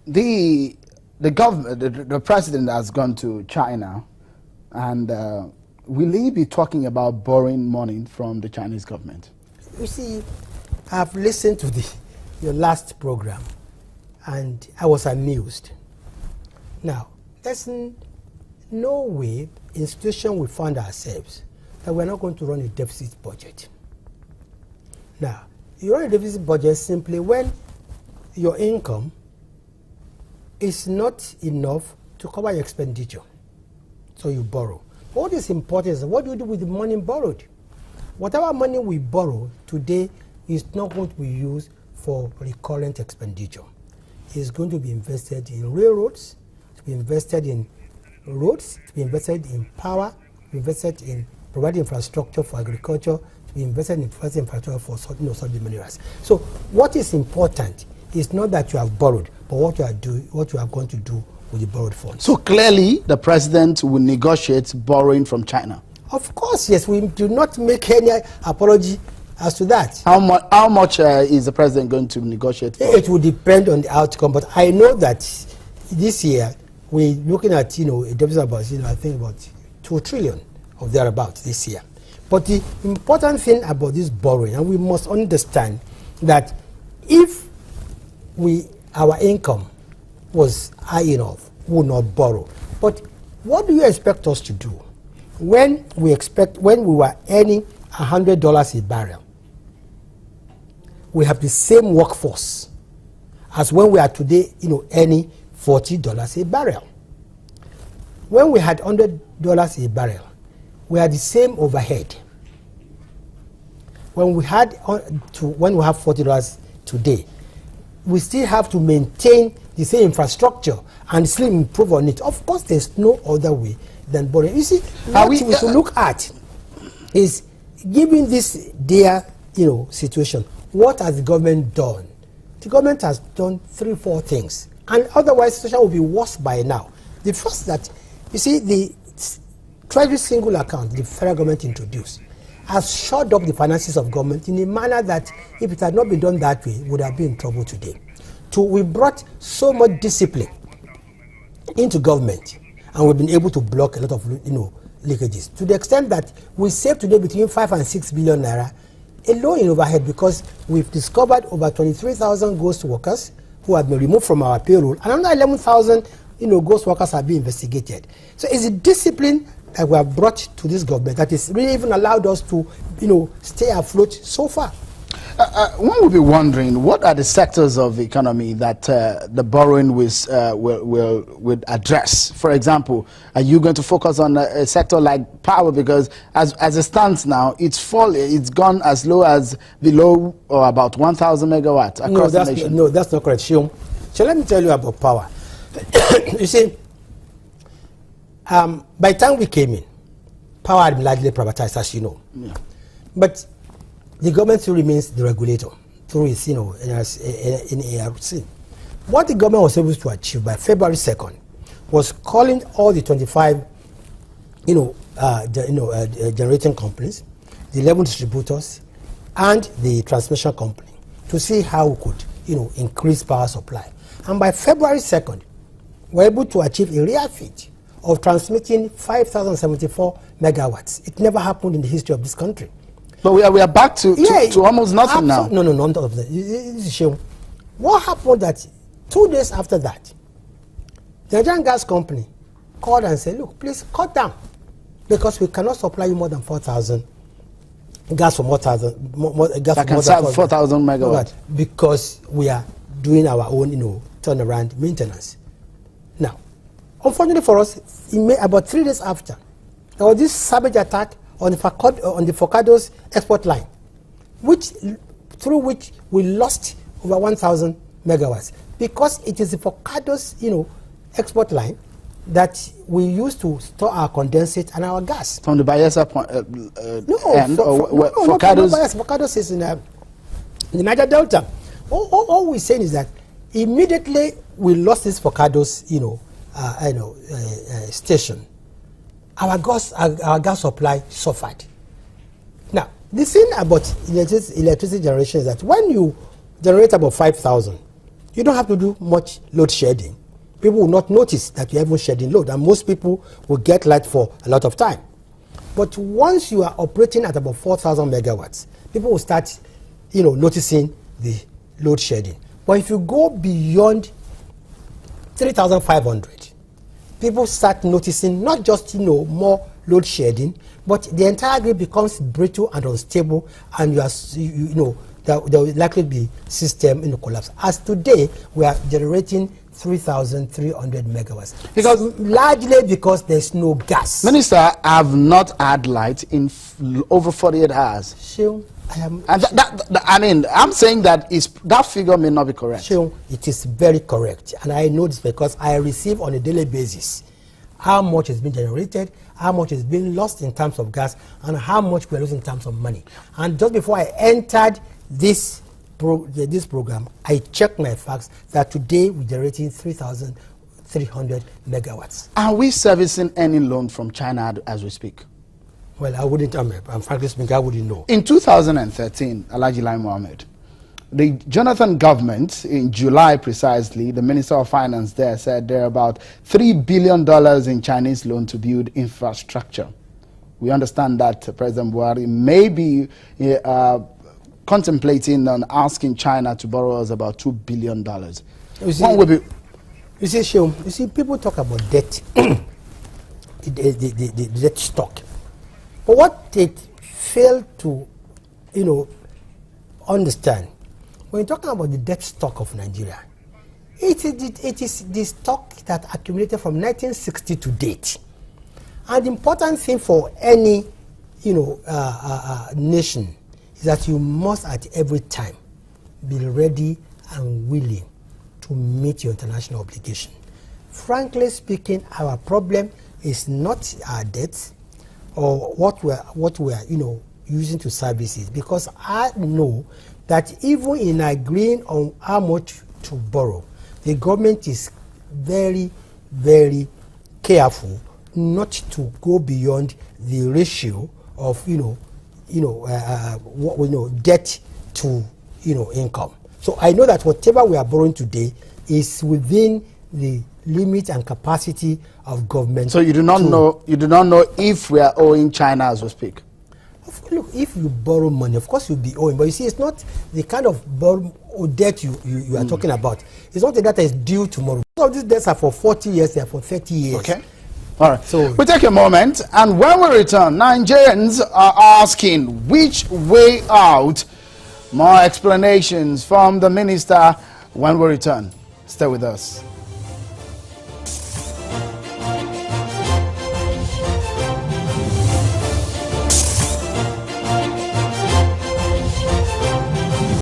the government, the president has gone to China, and will he be talking about borrowing money from the Chinese government? You see, I've listened to your last program, and I was amused. Now, there's no way in the situation we found ourselves that we're not going to run a deficit budget. Now, you run a deficit budget simply when your income is not enough to cover your expenditure. So you borrow. What is important is what do you do with the money borrowed? Whatever money we borrow today is not going to be used for recurrent expenditure. It's going to be invested in railroads, to be invested in roads, to be invested in power, to be invested in providing infrastructure for agriculture, to be invested in infrastructure for solid minerals. So what is important is not that you have borrowed, but what you are going to do with the borrowed funds. So clearly, the president will negotiate borrowing from China. Of course, yes. We do not make any apology as to that. How much is the president going to negotiate for? It will depend on the outcome, but I know that this year we're looking at a deficit about I think about 2 trillion or thereabouts this year. But the important thing about this borrowing, and we must understand that if our income was high enough, we would not borrow. But what do you expect us to do when we were earning $100 a barrel? We have the same workforce as when we are today, earning $40 a barrel. When we had $100 a barrel, we had the same overhead. When we have $40 today, we still have to maintain the same infrastructure and still improve on it. Of course, there's no other way than borrowing. You see, what we should look at is, given this situation, what has the government done? The government has done 3-4 things, and otherwise the situation will be worse by now. The first that, you see, the Treasury single account the federal government introduced has shored up the finances of government in a manner that, if it had not been done that way, would have been in trouble today. We brought so much discipline into government, and we've been able to block a lot of leakages, to the extent that we save today between 5 and 6 billion naira alone in overhead, because we've discovered over 23,000 ghost workers who have been removed from our payroll, and another 11,000 ghost workers are being investigated. So it's a discipline that we have brought to this government that is really even allowed us to stay afloat so far. One would be wondering, what are the sectors of the economy that the borrowing will address? For example, are you going to focus on a sector like power? Because as it stands now, it's gone as low as below or about 1,000 megawatts across the nation. No, that's not correct. So let me tell you about power. You see, by the time we came in, power had been largely privatized, as you know. Yeah. But the government still remains the regulator through its, in ARC. What the government was able to achieve by February 2nd was calling all the 25, generating companies, the 11 distributors, and the transmission company to see how we could, increase power supply. And by February 2nd, we were able to achieve a rare feat of transmitting 5,074 megawatts. It never happened in the history of this country. But we are back to almost nothing now. No, none of that. This is a shame. What happened that 2 days after that, the Nigerian gas company called and said, look, please cut down, because we cannot supply you more than 4,000 gas for more than 4,000 megawatts, because we are doing our own, turnaround maintenance. Now, unfortunately for us, about 3 days after, there was this savage attack on the Focados export line, through which we lost over 1,000 megawatts, because it is the Focados, export line that we use to store our condensate and our gas. From the Bayelsa Focados is in the Niger Delta. All we're saying is that immediately we lost this Focados, station, our gas supply suffered. Now, the thing about electricity generation is that when you generate about 5,000, You don't have to do much load shedding. People will not notice that you're even shedding load, and most people will get light for a lot of time. But once you are operating at about 4,000 megawatts, people will start, noticing the load shedding. But if you go beyond 3,500, people start noticing not just, more load shedding, but the entire grid becomes brittle and unstable, and there will likely be system collapse. As today, we are generating 3,300 megawatts. Largely because there's no gas. Minister, I have not had light in over 48 hours. Sure. I'm saying that that figure may not be correct. Sure, it is very correct. And I know this because I receive on a daily basis how much is being generated, how much is being lost in terms of gas, and how much we are losing in terms of money. And just before I entered this program, I checked my facts that today we're generating 3,300 megawatts. Are we servicing any loan from China as we speak? Well, I wouldn't, frankly speaking, I wouldn't know. In 2013, Alhaji Lai Mohammed, the Jonathan government, in July precisely, the Minister of Finance there said there are about $3 billion in Chinese loan to build infrastructure. We understand that President Buhari may be contemplating on asking China to borrow us about $2 billion. You see, people talk about debt, the debt stock. But what they fail to, understand, when you're talking about the debt stock of Nigeria, it is the stock that accumulated from 1960 to date. And the important thing for any, nation is that you must at every time be ready and willing to meet your international obligation. Frankly speaking, our problem is not our debt or what we're using to service it, because I know that even in agreeing on how much to borrow, the government is very, very careful not to go beyond the ratio of debt to income. So I know that whatever we are borrowing today is within the limit and capacity of government. So you do not know if we are owing China as we speak. Look, if you borrow money, of course you'll be owing, but you see, it's not the kind of debt you are talking about. It's not the debt that is due tomorrow. Some of these debts are for 40 years, they are for 30 years. Okay. All right. So we take a moment, and when we return, Nigerians are asking which way out. More explanations from the minister when we return. Stay with us.